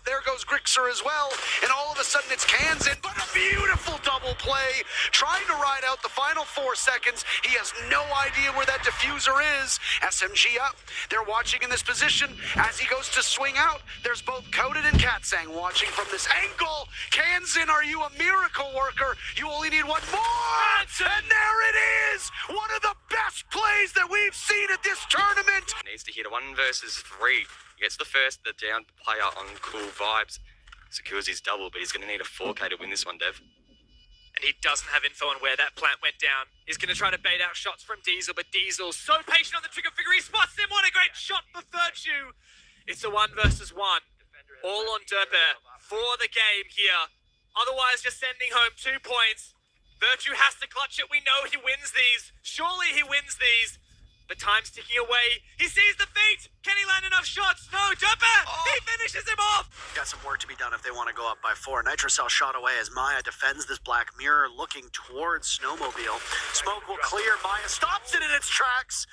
There goes Grixer as well. And all of a sudden it's Kansan, but a beautiful double play. Trying to ride out the final 4 seconds. He has no idea where that diffuser is. SMG up. They're watching in this position. As he goes to swing out, there's both Coded and Katsang watching from this angle. Kansan, are you a miracle worker? You only need one more. And there it is. One of the best plays that we've seen at this tournament. Needs to hit a 1 versus 3. He gets the first, the down player on Cool Vibes. Secures his double, but he's going to need a 4K to win this one, Dev. And he doesn't have info on where that plant went down. He's going to try to bait out shots from Diesel, but Diesel so patient on the trigger figure. He spots him. What a great shot for Virtue. It's a 1 versus 1. All on Derper for the game here. Otherwise, just sending home 2 points. Virtue has to clutch it. We know he wins these. Surely he wins these. But time's ticking away. He sees the feet. Can he land enough shots? No, Derper! He finishes him off! Got some work to be done if they want to go up by 4. Nitrocell shot away as Maya defends this Black Mirror, looking towards Snowmobile. Smoke will clear. Maya stops it in its tracks.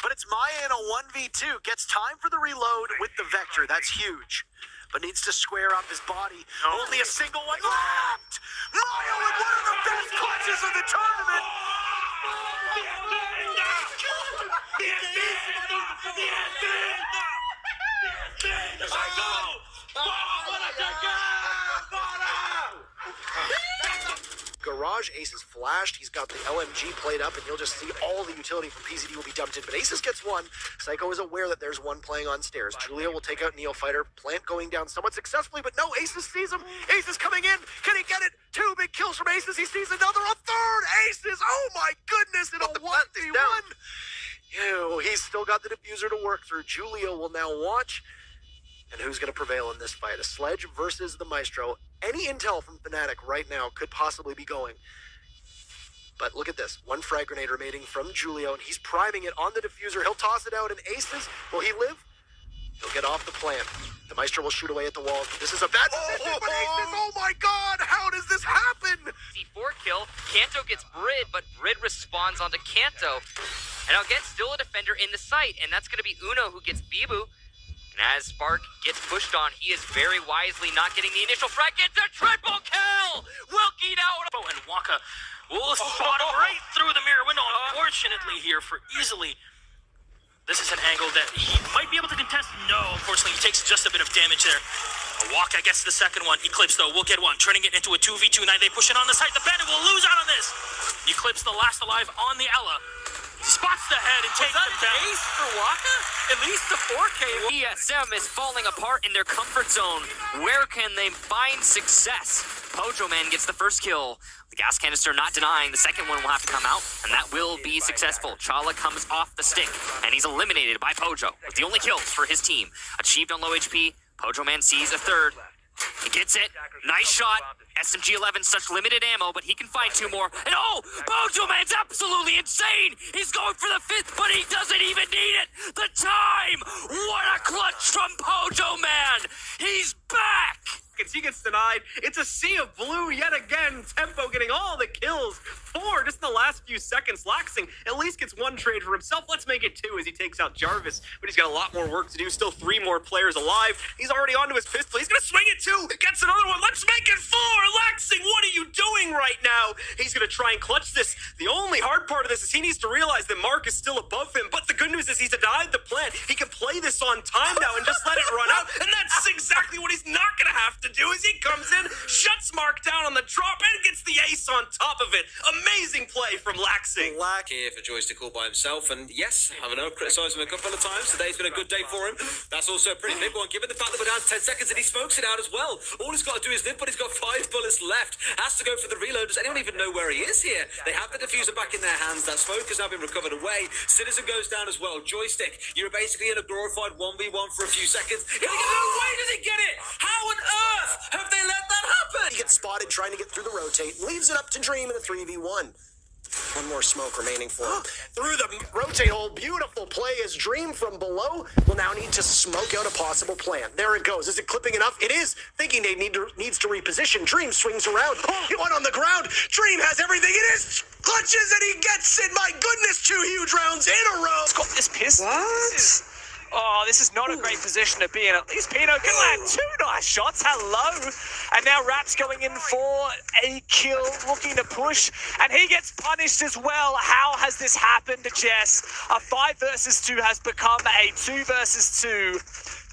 But it's Maya in a 1v2. Gets time for the reload with the Vector. That's huge. But needs to square up his body. Only a single one left! Maya with one of the best clutches of the tournament! Garage Ace is flashed. He's got the LMG played up, and you'll just see all the utility from PZD will be dumped in. But Aces gets one. Psycho is aware that there's one playing on stairs. Julia will take out Neofighter. Plant going down somewhat successfully, but no, Aces sees him. Aces coming in. Can he get it? 2 big kills from Aces. He sees another. A third. Aces. Oh my goodness. In a 1v1. Ew, he's still got the diffuser to work through. Julia will now watch. And who's going to prevail in this fight? A Sledge versus the Maestro. Any intel from Fnatic right now could possibly be going. But look at this. 1 frag grenade remaining from Julio, and he's priming it on the diffuser. He'll toss it out, and Aces, will he live? He'll get off the plant. The Maestro will shoot away at the walls. This is a bad position, but Aces, oh my god, how does this happen? C4 kill, Kanto gets Brid, but Brid responds onto Kanto. And again, still a defender in the site, and that's going to be Uno who gets Bibu. And as Spark gets pushed on, he is very wisely not getting the initial frag. Gets a triple kill! Wilkie out! And Waka will spot him right through the mirror window. Unfortunately here for easily. This is an angle that he might be able to contest. No, unfortunately, he takes just a bit of damage there. Waka gets the second one. Eclipse, though, will get one. Turning it into a 2v2. Now they push it on the side. The Bandit will lose out on this. Eclipse, the last alive on the Ela. Spots the head and takes him down. Ace for Waka? At least the 4K. ESM is falling apart in their comfort zone. Where can they find success? Pojo Man gets the first kill. The gas canister not denying. The second one will have to come out, and that will be successful. Chala comes off the stick, and he's eliminated by Pojo with the only kills for his team. Achieved on low HP. Pojo Man sees a third. He gets it. Nice shot. SMG-11, such limited ammo, but he can find 2 more. And oh, Pojo Man's absolutely insane. He's going for the 5th, but he doesn't even need it. The time. What a clutch from Pojo Man. He's back. He gets denied. It's a sea of blue yet again. Tempo getting all the kills. 4 just in the last few seconds. Laxing at least gets 1 trade for himself. Let's make it 2 as he takes out Jarvis. But he's got a lot more work to do. Still 3 more players alive. He's already onto his pistol. He's going to swing it 2. Gets another one. Let's make it 4. Laxing, what are you doing right now? He's going to try and clutch this. The only hard part of this is he needs to realize that Mark is still above him. But the good news is he's denied the plant. He can play this on time now and just let it run out. And that's exactly what he's not going to have to do. As he comes in, shuts Mark down on the drop, and gets the ace on top of it. Amazing play from Laxing. Lack here for Joystick all by himself, and yes, I know I've criticised him a couple of times. Today's been a good day for him. That's also a pretty big one, given the fact that we're down to 10 seconds and he smokes it out as well. All he's got to do is live, but he's got 5 bullets left. Has to go for the reload. Does anyone even know where he is here? They have the diffuser back in their hands. That smoke has now been recovered away. Citizen goes down as well. Joystick, you're basically in a glorified 1v1 for a few seconds. No way does he get it? How on earth have they let that happen? He gets spotted trying to get through the rotate. Leaves it up to Dream in a 3v1. 1 more smoke remaining for him. Through the rotate hole, beautiful play as Dream from below will now need to smoke out a possible plan. There it goes. Is it clipping enough? It is. Thinking they needs to reposition. Dream swings around. Oh, he went on the ground. Dream has everything. It is. Clutches and he gets it. My goodness, 2 huge rounds in a row. This piss. What? Oh, this is not a great position to be in. At least Pino can land 2 nice shots. Hello. And now Raps going in for a kill, looking to push. And he gets punished as well. How has this happened, Jess? A 5 versus 2 has become a 2 versus 2.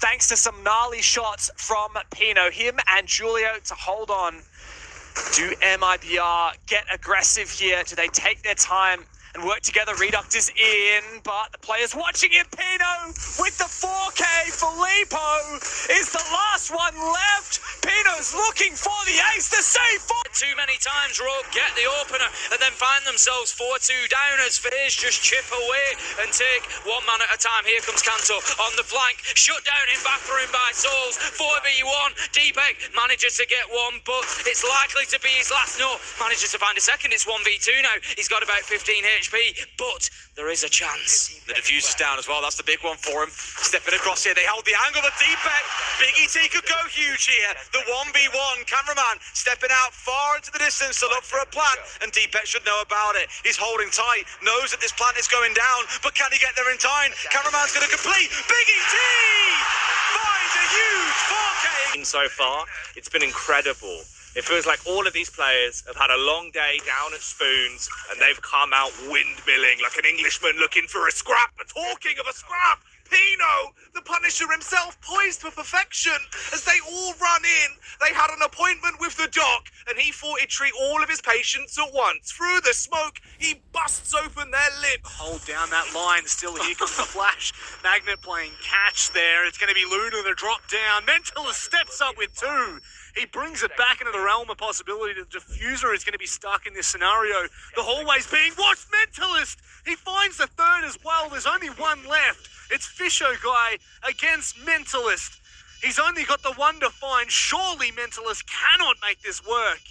Thanks to some gnarly shots from Pino. Him and Julio to hold on. Do MIBR get aggressive here? Do they take their time and work together? Reduct is in, but the players watching it. Pino with the 4K. Filippo is the last one left. Pino's looking for the ace, the save for... Too many times Rogue get the opener and then find themselves 4-2 down as FaZe just chip away and take one man at a time. Here comes Kanto on the flank, shut down in backroom by Souls. 4v1, D-Peg manages to get one, but it's likely to be his last. No, manages to find a second. It's 1v2 now. He's got about 15 HP, but there is a chance. The diffuser's down as well. That's the big one for him. Stepping across here. They held the angle. The D-Peg. Big ET could go huge here. The 1v1. Cameraman stepping out far into the distance to look for a plant, and D-Peg should know about it. He's holding tight. Knows that this plant is going down, but can he get there in time? Cameraman's going to complete. Big ET finds a huge 4K. So far, it's been incredible. It feels like all of these players have had a long day down at Spoons and they've come out windmilling like an Englishman looking for a scrap. But talking of a scrap, Pino, the Punisher himself, poised for perfection as they all run in. They had an appointment with the doc and he thought he'd treat all of his patients at once. Through the smoke, he busts open their lip. Hold down that line. Still, here comes the flash. Magnet playing catch there. It's going to be Luna to drop down. Mentalist steps up with 2. He brings it back into the realm of possibility. The diffuser is going to be stuck in this scenario. The hallway's being watched. Mentalist, he finds the 3rd as well. There's only one left. It's Fisho Guy against Mentalist. He's only got the 1 to find. Surely Mentalist cannot make this work.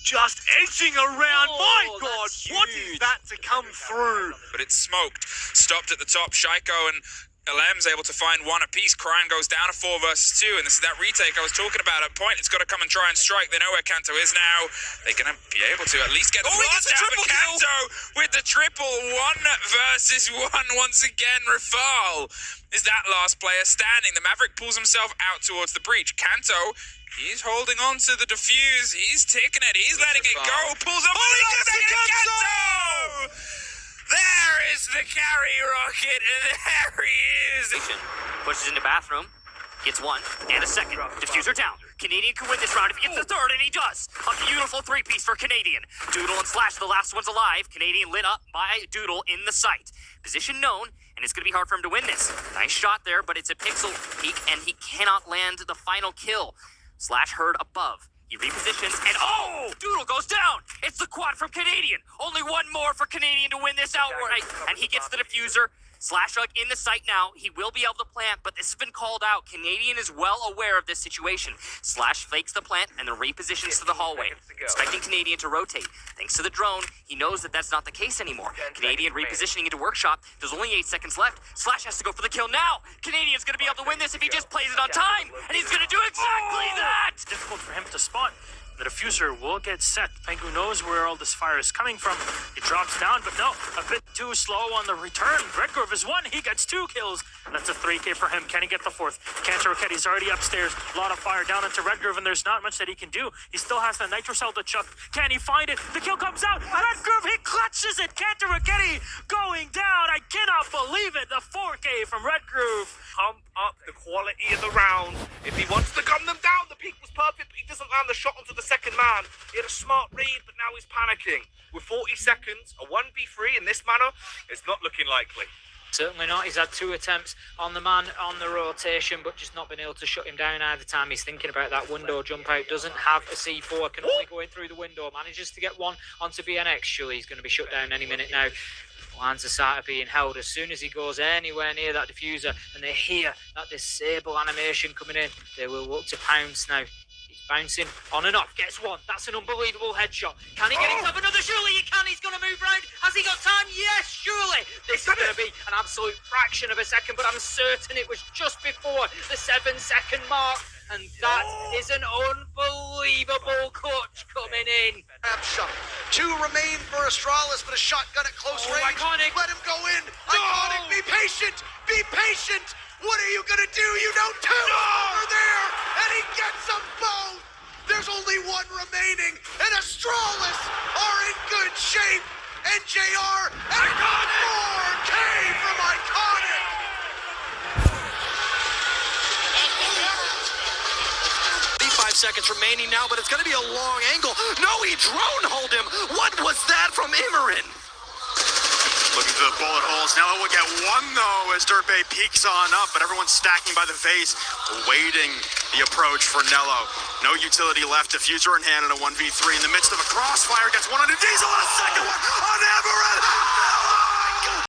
Just edging around. My God, what is that to come through? But it's smoked. Stopped at the top. Shaiko and Alem's able to find 1 apiece. Cryan goes down to 4 versus 2, and this is that retake I was talking about. At point, it's got to come and try and strike. They know where Kanto is now. They're going to be able to at least get the blast out for Kanto with the triple. 1 versus 1 once again. Rafal is that last player standing. The Maverick pulls himself out towards the breach. Kanto, he's holding on to the defuse. He's taking it. He's letting it go. Pulls up. Oh, he gets it, Kanto! There is the carry rocket, and there he is. Pushes into bathroom, gets 1 and a second. Diffuser down. Canadian can win this round if he gets the 3rd, and he does. A beautiful 3-piece for Canadian. Doodle and Slash, the last one's alive. Canadian lit up by Doodle in the site. Position known, and it's going to be hard for him to win this. Nice shot there, but it's a pixel peek, and he cannot land the final kill. Slash heard above. He repositions, and oh! Doodle goes down! It's the quad from Canadian! Only 1 more for Canadian to win this outright, and he gets the diffuser. Slashug in the site now. He will be able to plant, but this has been called out. Canadian is well aware of this situation. Slash fakes the plant and then repositions to the hallway, expecting Canadian to rotate. Thanks to the drone, he knows that that's not the case anymore. Canadian repositioning into Workshop. There's only 8 seconds left. Slash has to go for the kill now. Canadian's going to be able to win this if he just plays it on time, and he's going to do exactly that! It's difficult for him to spot. The diffuser will get set. Pengu knows where all this fire is coming from. He drops down, but no, a bit too slow on the return. Redgrove is 1. He gets 2 kills. That's a 3K for him. Can he get the 4th? Cantor Rochetti's already upstairs. A lot of fire down into Redgrove, and there's not much that he can do. He still has the Nitro Cell to chuck. Can he find it? The kill comes out. Redgrove, he clutches it. Cantor Rochetti going down. I cannot believe it. The 4K from Redgrove. Pump up the quality of the round. If he wants to gun them down, the peak was perfect, but he doesn't land the shot onto the second man. He had a smart read, but now he's panicking. With 40 seconds, a 1v3 in this manner, it's not looking likely. Certainly not. He's had 2 attempts on the man on the rotation, but just not been able to shut him down either time. He's thinking about that window jump out. Doesn't have a C4. Can only go in through the window. Manages to get 1 onto BNX. Surely he's going to be shut down any minute now. Lands are being held. As soon as he goes anywhere near that diffuser and they hear that disable animation coming in, they will look to pounce now. He's bouncing on and off, gets 1. That's an unbelievable headshot. Can he get it up another? Surely he can. He's going to move round. Has he got time? Yes, surely. This is going to be an absolute fraction of a second, but I'm certain it was just before the 7-second mark. And that is an unbelievable clutch coming in. Shot. 2 remain for Astralis, but a shotgun at close range. Iconic. Let him go in. No! Iconic, be patient. Be patient. What are you gonna do? You know two over there, and he gets them both. There's only one remaining, and Astralis are in good shape. And JR and 4K from Iconic. 5 seconds remaining now, but it's going to be a long angle. No, he drone-holed him. What was that from Immoren? Looking for the bullet holes. Nello will get one, though, as Dirtbay peeks on up, but everyone's stacking by the face, awaiting the approach for Nello. No utility left. Diffuser in hand in a 1v3 in the midst of a crossfire. Gets one on a Diesel and a second one on Immoren. Nello!